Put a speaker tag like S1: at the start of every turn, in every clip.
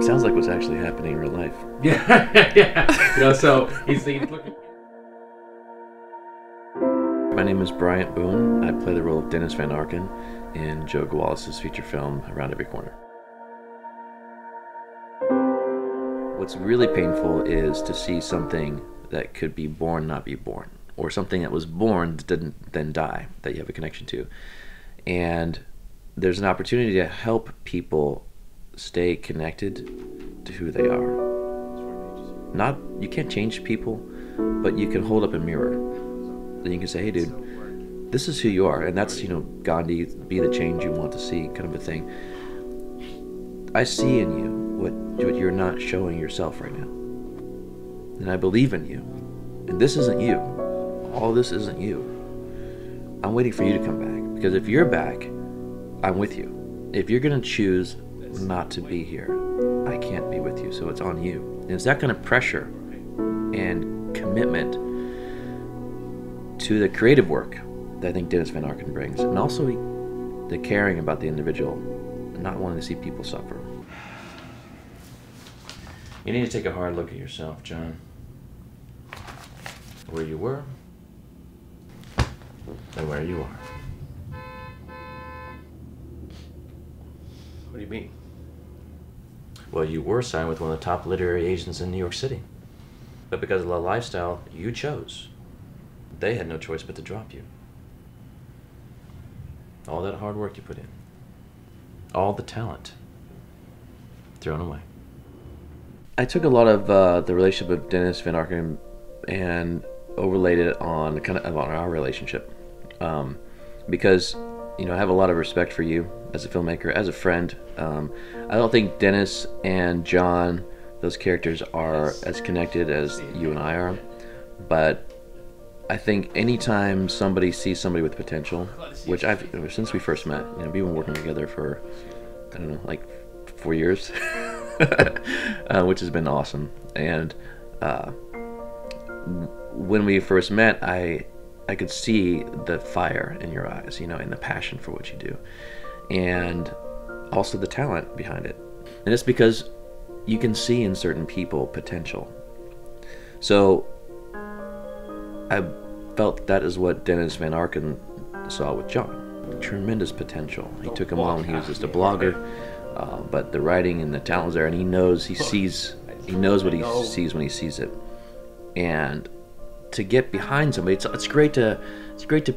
S1: Sounds like what's actually happening in real life.
S2: Yeah, yeah. You know, so he's looking.
S1: My name is Bryant Boone. I play the role of Dennis Van Arken in Joe Wallace's feature film, Around Every Corner. What's really painful is to see something that could be born not be born, or something that was born that didn't then die, that you have a connection to. And there's an opportunity to help people stay connected to who they are. You can't change people, but you can hold up a mirror. Then you can say, hey dude, this is who you are. And that's, Gandhi, be the change you want to see kind of a thing. I see in you what you're not showing yourself right now. And I believe in you. And this isn't you. All this isn't you. I'm waiting for you to come back. Because if you're back, I'm with you. If you're going to choose not to be here, I can't be with you. So it's on you. And it's that kind of pressure and commitment to the creative work that I think Dennis Van Arken brings. And also the caring about the individual and not wanting to see people suffer. You need to take a hard look at yourself, John. Where you were and where you are.
S2: What do you mean?
S1: Well, you were signed with one of the top literary agents in New York City. But because of the lifestyle you chose, they had no choice but to drop you. All that hard work you put in, all the talent, thrown away. I took a lot of the relationship with Dennis Van Arken and overlaid it on our relationship, because I have a lot of respect for you as a filmmaker, as a friend. I don't think Dennis and John, those characters, are as connected as you and I are, but I think anytime somebody sees somebody with potential, which since we first met, we've been working together for, I don't know, like 4 years, which has been awesome. And when we first met, I could see the fire in your eyes, and the passion for what you do, and also the talent behind it. And it's because you can see in certain people potential. So I felt that is what Dennis Van Arken saw with John. Tremendous potential. He took him on when he was just a blogger, but the writing and the talent was there, and he knows what he sees when he sees it. And to get behind somebody, it's great to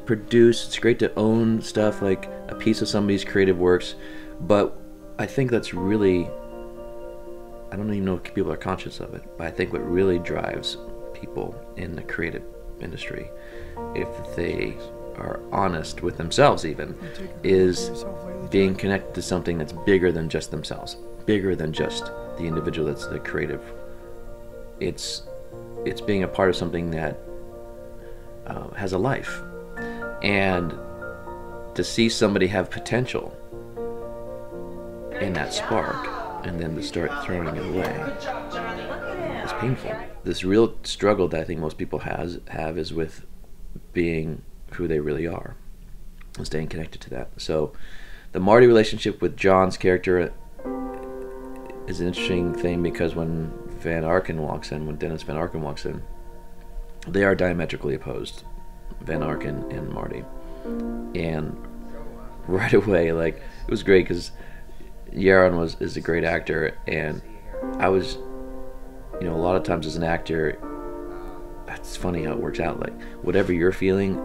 S1: produce, it's great to own stuff, like a piece of somebody's creative works, but I think that's really, I don't even know if people are conscious of it, but I think what really drives people in the creative industry, if they are honest with themselves even, is being connected to something that's bigger than just themselves, bigger than just the individual that's the creative. It's being a part of something that has a life, and to see somebody have potential in that spark and then to start throwing it away is painful. This real struggle that I think most people have is with being who they really are and staying connected to that. So the Marty relationship with John's character is an interesting thing, because when Dennis Van Arken walks in, they are diametrically opposed, Van Arken and Marty. And right away, it was great because Yaron is a great actor, and I was, a lot of times as an actor, it's funny how it works out. Whatever you're feeling,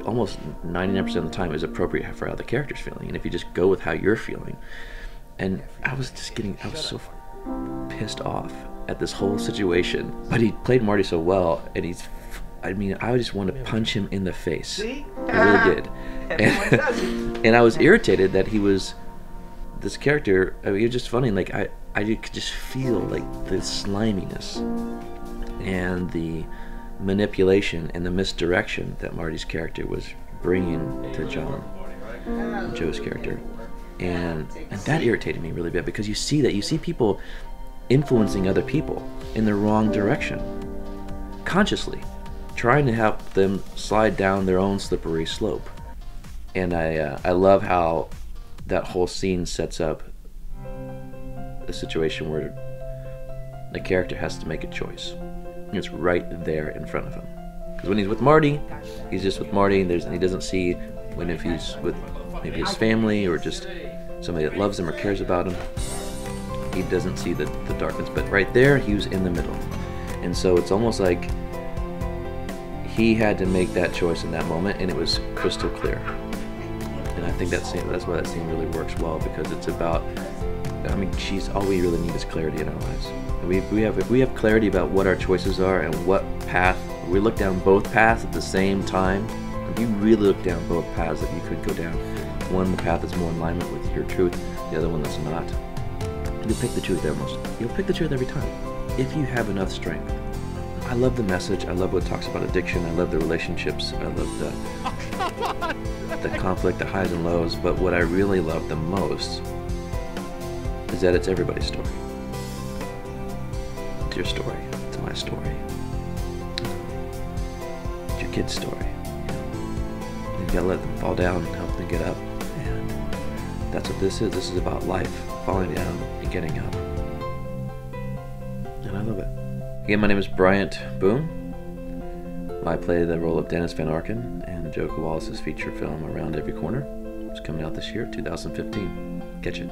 S1: almost 99% of the time is appropriate for how the character's feeling. And if you just go with how you're feeling, and I was so pissed off at this whole situation. But he played Marty so well, and I just wanted to punch him in the face. I really did. And I was irritated that he was this character. It was just funny. I could just feel the sliminess and the manipulation and the misdirection that Marty's character was bringing to Joe's character. And that irritated me really bad, because you see people influencing other people in the wrong direction, consciously trying to help them slide down their own slippery slope. And I love how that whole scene sets up a situation where the character has to make a choice. It's right there in front of him. Because when he's with Marty, he's just with Marty. And he doesn't see when if he's with maybe his family or just somebody that loves him or cares about him. He doesn't see the darkness. But right there, he was in the middle. And so it's almost like he had to make that choice in that moment, and it was crystal clear. And I think that's why that scene really works well, because it's about, I mean, all we really need is clarity in our lives. And if we have clarity about what our choices are and what path, we look down both paths at the same time. If you really look down both paths that you could go down, one, the path that's more in alignment with your truth, the other one that's not, you'll pick the truth You'll pick the truth every time, if you have enough strength. I love the message. I love what it talks about addiction. I love the relationships. I love the conflict, the highs and lows. But what I really love the most is that it's everybody's story. It's your story. It's my story. It's your kid's story. You gotta let them fall down and help them get up. And that's what this is. This is about life, falling down and getting up. And I love it. Again, my name is Bryant Boom. I play the role of Dennis Van Arken in Joe Wallace's feature film Around Every Corner. It's coming out this year, 2015. Catch it.